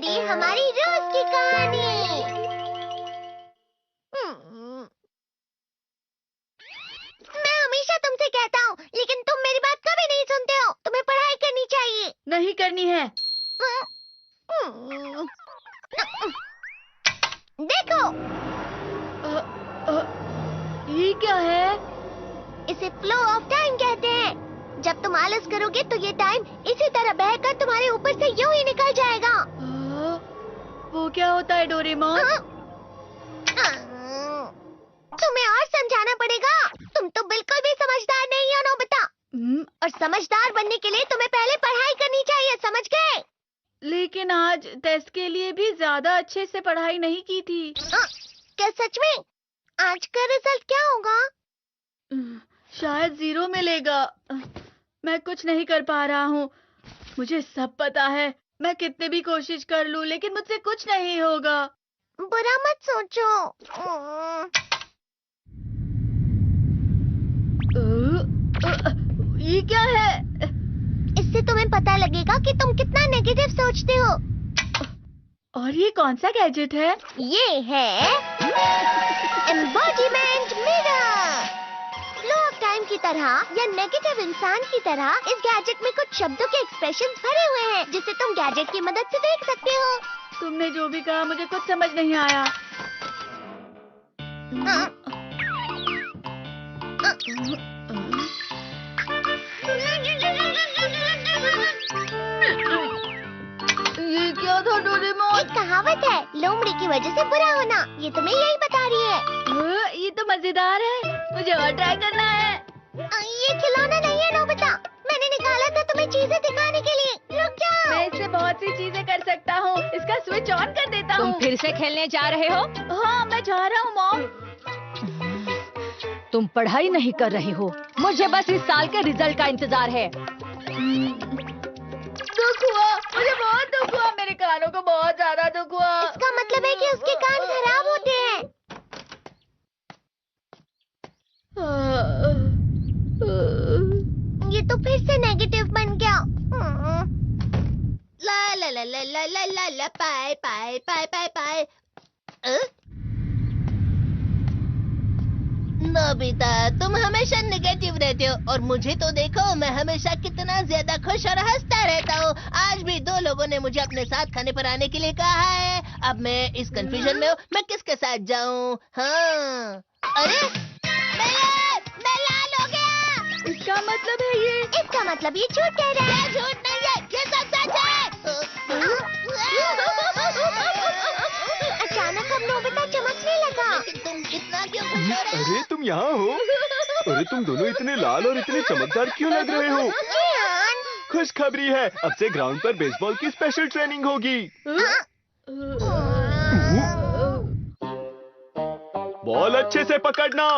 लुमड़ी हमारी रोज की कहानी। मैं हमेशा तुमसे कहता हूँ, लेकिन तुम मेरी बात कभी नहीं सुनते हो। तुम्हें पढ़ाई करनी चाहिए। नहीं करनी है। देखो, ये क्या है? इसे फ्लो ऑफ टाइम कहते हैं। जब तुम आलस करोगे तो ये टाइम इसी तरह बहकर तुम्हारे ऊपर से यूं ही निकल जाएगा। वो क्या होता है डोरेमोन? तुम्हें और समझाना पड़ेगा। तुम तो बिल्कुल भी समझदार नहीं हो नोबिता। और समझदार बनने के लिए तुम्हें पहले पढ़ाई करनी चाहिए, समझ गए? लेकिन आज टेस्ट के लिए भी ज्यादा अच्छे से पढ़ाई नहीं की थी। क्या सच में? आज का रिजल्ट क्या होगा? शायद 0 मिलेगा। मैं कुछ नहीं कर पा रहा हूँ। मुझे सब पता है। मैं कितने भी कोशिश कर लूँ, लेकिन मुझसे कुछ नहीं होगा। बुरा मत सोचो। ये क्या है? इससे तुम्हें पता लगेगा कि तुम कितना नेगेटिव सोचते हो। और ये कौन सा गैजेट है? ये है embodiment mirror. Flow of time की तरह या नेगेटिव इंसान की तरह इस गैजेट में कुछ शब्दों के एक्सप्रेशंस भरे हुए हैं, जिसे तुम गैजेट की मदद से देख सकते हो। तुमने जो भी कहा मुझे कुछ समझ नहीं आया। ये क्या था डोरेमोन? एक कहावत है, लोमड़ी की वजह से बुरा होना। ये तुम्हें यही बता रही है। ये तो मजेदार है। मुझे और ट्राई करना है। ये खिलौना नहीं है नोबिता। मैंने निकाला था तुम्हें चीजें दिखाने के लिए। रुक जाओ। मैं इससे बहुत सी चीजें कर सकता हूँ। इसका स्विच ऑन कर देता हूँ। तुम फिर से खेलने जा रहे हो? हाँ, मैं जा रहा हूँ मॉम। तुम पढ़ाई नहीं कर रही हो। मुझे बस इस साल के रिजल्ट का इंतजार है। दुख हुआ, मुझे बहुत दुख हुआ। मेरे कानों को बहुत ज्यादा दुख हुआ। इसका मतलब है कि उसके कान खराब होते हैं। ये तो फिर से नेगेटिव बन गया। ला ला ला ला ला ला ला ला पाए पाए पाए पाए पाए। नोबिता, तुम हमेशा नेगेटिव रहते हो और मुझे तो देखो, मैं हमेशा कितना ज्यादा खुश और हंसता रहता हूँ। आज भी 2 लोगों ने मुझे अपने साथ खाने पर आने के लिए कहा है। अब मैं इस कंफ्यूजन में हूँ, मैं किसके साथ जाऊँ? हाँ, अरे मैं लाल हो गया। इसका मतलब है ये? इसका मतलब ये झूठ कह रहा है। झूठ नहीं है, ये सब सच है। अचानक अब नोबिता चमकने लगा। तुम इतना क्यों खुश हो रहे हो? अरे तुम यहाँ हो? अरे तुम दोनों इतने लाल और इतने चमकदार क्यों लग रहे हो? खुशखबरी है, अब से ग्राउंड पर बेसबॉल की स्पेशल ट्रेनिंग होगी। बॉल अच्छे से पकड़ना।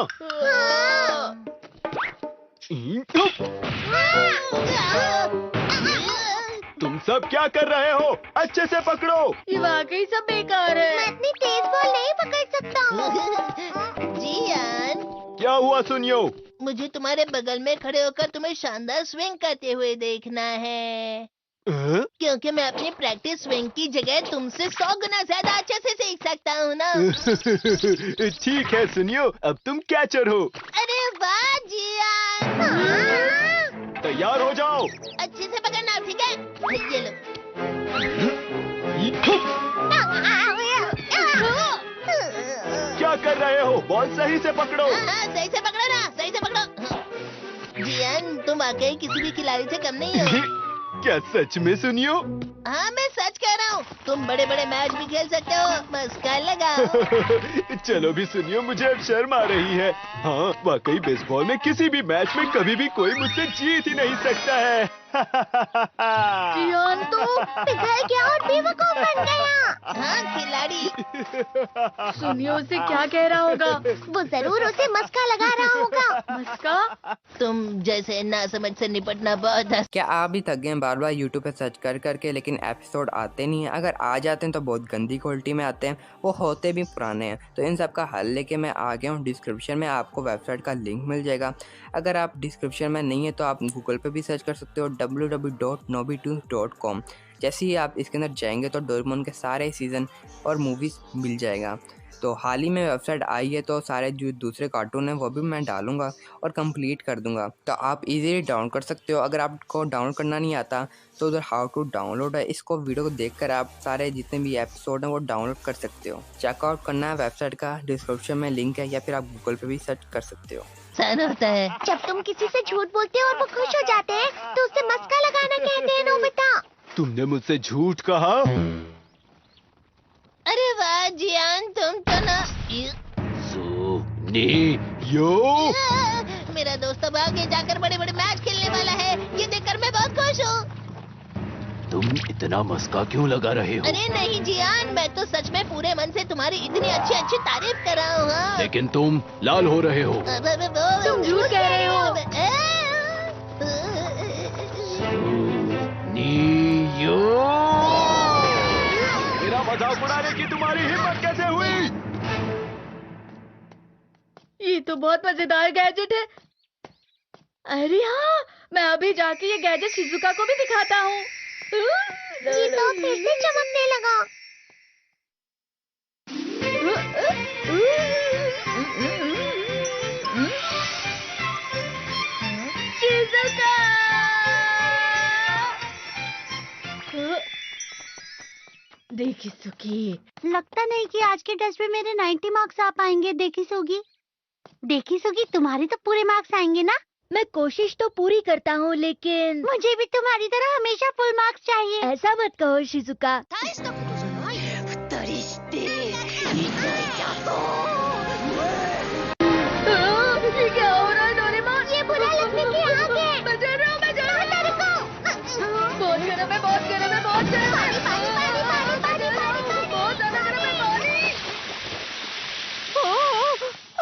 तुम सब क्या कर रहे हो? अच्छे से पकड़ो। ये वाकई सब बेकार है। मैं इतनी तेज बॉल नहीं पकड़ सकता हूँ। जियान, क्या हुआ सुनियो? मुझे तुम्हारे बगल में खड़े होकर तुम्हें शानदार स्विंग करते हुए देखना है। क्योंकि मैं अपनी प्रैक्टिस स्विंग की जगह तुमसे 100 गुना ज्यादा अच्छे से सीख सकता हूँ ना। ठीक है सुनियो, अब तुम कैचर हो। अरे वाह जियान। तैयार हो जाओ। अच्छे से पकड़ना, ठीक है? ये लो। क्या कर रहे हो? बॉल सही से पकड़ो। सही से पकड़ो ना, सही से पकड़ो। जियान, तुम वाकई किसी भी खिलाड़ी से कम नहीं हो। क्या सच में सुनियो? हाँ, मैं सच कह रहा हूँ। तुम बड़े बड़े मैच भी खेल सकते हो। मस्का लगाओ। चलो भी सुनियो, मुझे अब शर्म आ रही है। हाँ, वाकई बेसबॉल में किसी भी मैच में कभी भी कोई मुझसे जीत ही नहीं सकता है। जियान तो पिघल गया और बेवकूफ बन गया। हाँ, खिलाड़ी। सुनियो उसे क्या कह रहा होगा? वो जरूर उसे मस्का लगा रहा होगा। मस्का? तुम जैसे नासमझ से निपटना बहुत क्या आप भी थक गए बार बार यूट्यूब पे सर्च कर करके, लेकिन एपिसोड आते नहीं हैं? अगर आ जाते हैं तो बहुत गंदी क्वालिटी में आते हैं, वो होते भी पुराने हैं। तो इन सब का हल लेके मैं आ गया हूँ। डिस्क्रिप्शन में आपको वेबसाइट का लिंक मिल जाएगा। अगर आप डिस्क्रिप्शन में नहीं है तो आप गूगल पे भी सर्च कर सकते हो www.nobitoons.com। जैसे ही आप इसके अंदर जाएंगे तो डोरेमोन के सारे सीज़न और मूवीज़ मिल जाएगा। तो हाल ही में वेबसाइट आई है तो सारे जो दूसरे कार्टून हैं वो भी मैं डालूंगा और कंप्लीट कर दूंगा, तो आप इजीली डाउनलोड कर सकते हो। अगर आपको डाउनलोड करना नहीं आता तो उधर हाउ टू डाउनलोड है, इसको वीडियो को देखकर आप सारे जितने भी एपिसोड हैं वो डाउनलोड कर सकते हो। चेकआउट करना है वेबसाइट का, डिस्क्रिप्शन में लिंक है, या फिर आप गूगल पे भी सर्च कर सकते हो। सन होता है। जब तुम किसी से झूठ बोलते हो और वो खुश हो जाते हैं तो उसे मस्का लगाना कहते हैं नोबिता। तुमने मुझसे झूठ कहा? अरे वाह जियान, तुम तो ना यो मेरा दोस्त अब आगे जाकर बड़े बड़े मैच खेलने वाला है, ये देखकर मैं बहुत खुश हूँ। तुम इतना मस्का क्यों लगा रहे हो? अरे नहीं जियान, मैं तो सच में पूरे मन से तुम्हारी इतनी अच्छी अच्छी तारीफ कर रहा हूँ। हाँ। लेकिन तुम लाल हो रहे हो। तुम झूठ कह रहे हो। मेरा मजाक उड़ाने की तुम्हारी हिम्मत कैसे हुई? ये तो बहुत मजेदार गैजेट है। अरे हाँ, मैं अभी जाके ये गैजेट शिजुका को भी दिखाता हूँ। ये तो फिर से चमकने लगा। शिजुका! देखिसुकी, लगता नहीं कि आज के टेस्ट में मेरे 90 मार्क्स आ पाएंगे। देखिसुगी, तुम्हारे तो पूरे मार्क्स आएंगे ना? मैं कोशिश तो पूरी करता हूँ, लेकिन मुझे भी तुम्हारी तरह हमेशा फुल मार्क्स चाहिए। ऐसा मत कहो शिजुका। ये क्या हो रहा है डोरेमोन? ये बुरा लगने की आग है। मैं जल रहा हूँ, मैं जल रहा हूँ। बहुत गर्म है, बहुत गर्म है, बहुत गर्म है। पानी, बहुत ज्यादा गर्म है पानी।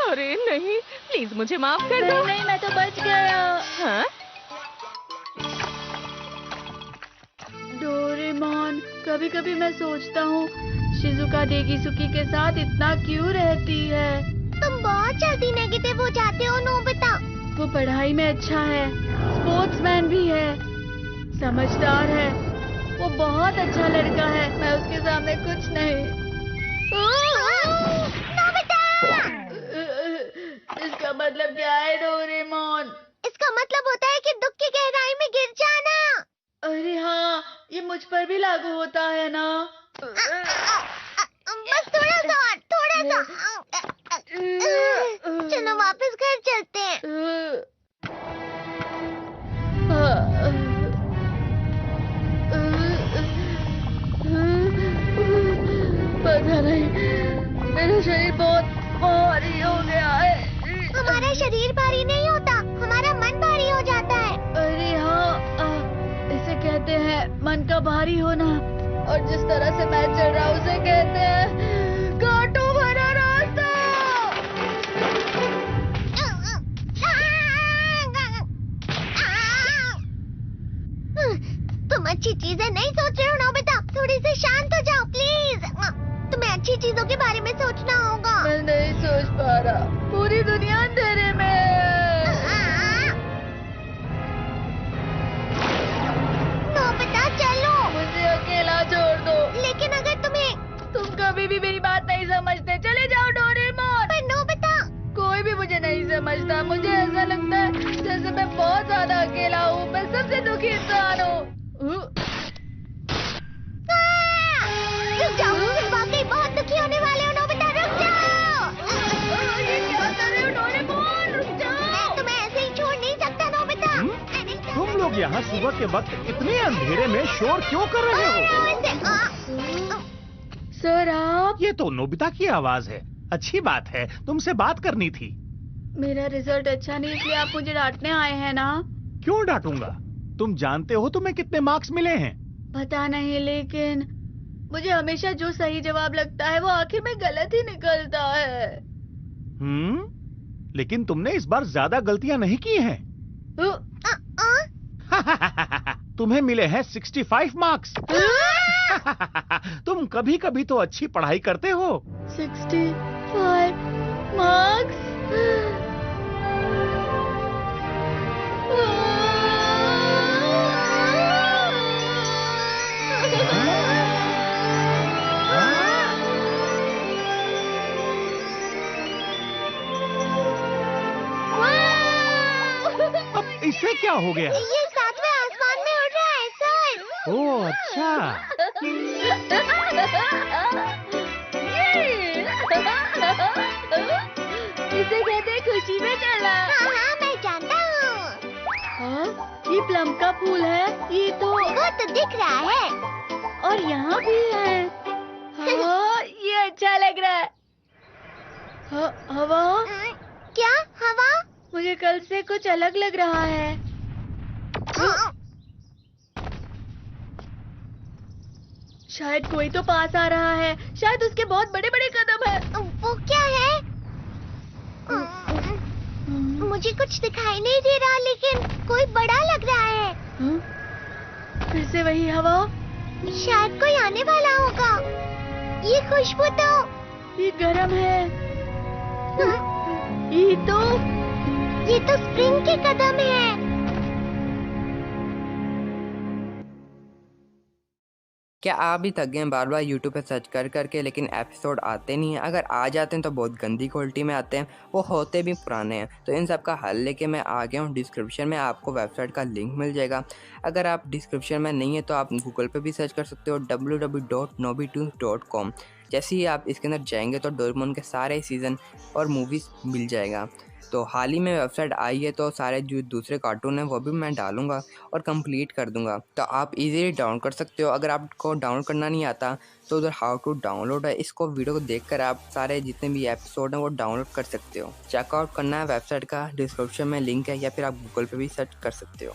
अरे नहीं, प्लीज मुझे माफ कर दो। नहीं, मैं तो बच गया। हाँ? डोरेमोन, कभी कभी मैं सोचता हूँ शिजुका देगिसुकी के साथ इतना क्यों रहती है। तुम बहुत जल्दी नेगेटिव हो जाते हो नोबिता। वो पढ़ाई में अच्छा है, स्पोर्ट्समैन भी है, समझदार है, वो बहुत अच्छा लड़का है। मैं उसके सामने कुछ नहीं। नोबिता! इसका मतलब क्या है डोरेमोन? इसका मतलब होता है कि दुख की गहराई में गिर जाना। अरे हाँ, ये मुझ पर भी लागू होता है ना। बस थोड़ा सा और, थोड़ा सा। चलो वापस घर चलते हैं। पता नहीं, मेरा शरीर बहुत भारी हो गया है। हमारा शरीर भारी नहीं होता, हमारा मन भारी हो जाता है। अरे हाँ, इसे कहते हैं मन का भारी होना। और जिस तरह से मैं चल रहा हूँ उसे कहते हैं कांटों भरा रास्ता। तुम अच्छी चीजें नहीं सोच रहे हो नोबिता, थोड़ी सी शांत हो जाओ प्लीज। तुम्हें अच्छी चीजों के बारे में सोचना होगा। मैं नहीं सोच पा रहा, पूरी दुनिया अंधेरे में है। नोबिता चलो। मुझे अकेला छोड़ दो। लेकिन अगर तुम कभी भी मेरी बात नहीं समझते। चले जाओ डोरेमोन। पर नोबिता, कोई भी मुझे नहीं समझता। मुझे ऐसा लगता है जैसे मैं बहुत ज्यादा अकेला हूँ। मैं सबसे दुखी इंसान हूँ। रुक जाओ, तुम वाकई बहुत दुखी होने वाले हो नोबिता, रुक जाओ। ये क्या कर रहे हो डोरेमोन? रुक जाओ। मैं तुम्हें ऐसे ही छोड़ नहीं सकता नोबिता। तुम लोग यहाँ सुबह के वक्त इतने अंधेरे में शोर क्यों कर रहे हो? सर आप? ये तो नोबिता की आवाज है। अच्छी बात है, तुमसे बात करनी थी। मेरा रिजल्ट अच्छा नहीं, इसलिए आप मुझे डांटने आए हैं ना? क्यों डांटूंगा? तुम जानते हो तुम्हें कितने मार्क्स मिले हैं? पता नहीं, लेकिन मुझे हमेशा जो सही जवाब लगता है वो आखिर में गलत ही निकलता है। लेकिन तुमने इस बार ज्यादा गलतियां नहीं की हैं। तुम्हें मिले हैं 65 मार्क्स। तुम कभी कभी तो अच्छी पढ़ाई करते हो। 65 मार्क्स? क्या हो गया? ये सातवें आसमान में उड़ रहा है सर। ओह अच्छा। इसे कहते हैं खुशी में चला। हाँ हाँ मैं जानता हूँ। हाँ, ये प्लम का फूल है। ये तो वो तो दिख रहा है। और यहाँ भी है। हाँ, ये अच्छा लग रहा है। हवा? क्या हवा? मुझे कल से कुछ अलग लग रहा है। शायद कोई तो पास आ रहा है। शायद उसके बहुत बड़े बड़े कदम है। वो क्या है? मुझे कुछ दिखाई नहीं दे रहा, लेकिन कोई बड़ा लग रहा है। फिर से वही हवा। शायद कोई आने वाला होगा। ये खुशबू तो ये गरम है। ये तो स्प्रिंग के कदम है। क्या आप भी थक गए हैं बार बार यूट्यूब पे सर्च कर करके, लेकिन एपिसोड आते नहीं हैं? अगर आ जाते हैं तो बहुत गंदी क्वालिटी में आते हैं, वो होते भी पुराने हैं। तो इन सब का हल लेके मैं आ गया हूँ। डिस्क्रिप्शन में आपको वेबसाइट का लिंक मिल जाएगा। अगर आप डिस्क्रिप्शन में नहीं है तो आप गूगल पे भी सर्च कर सकते हो www.nobitoons.com। जैसे ही आप इसके अंदर जाएंगे तो डोरेमोन के सारे सीज़न और मूवीज़ मिल जाएगा। तो हाल ही में वेबसाइट आई है, तो सारे जो दूसरे कार्टून हैं वो भी मैं डालूंगा और कंप्लीट कर दूंगा। तो आप इजीली डाउनलोड कर सकते हो। अगर आपको डाउनलोड करना नहीं आता तो उधर हाउ टू डाउनलोड है, इसको वीडियो को देखकर आप सारे जितने भी एपिसोड हैं वो डाउनलोड कर सकते हो। चेकआउट करना है वेबसाइट का, डिस्क्रिप्शन में लिंक है, या फिर आप गूगल पे भी सर्च कर सकते हो।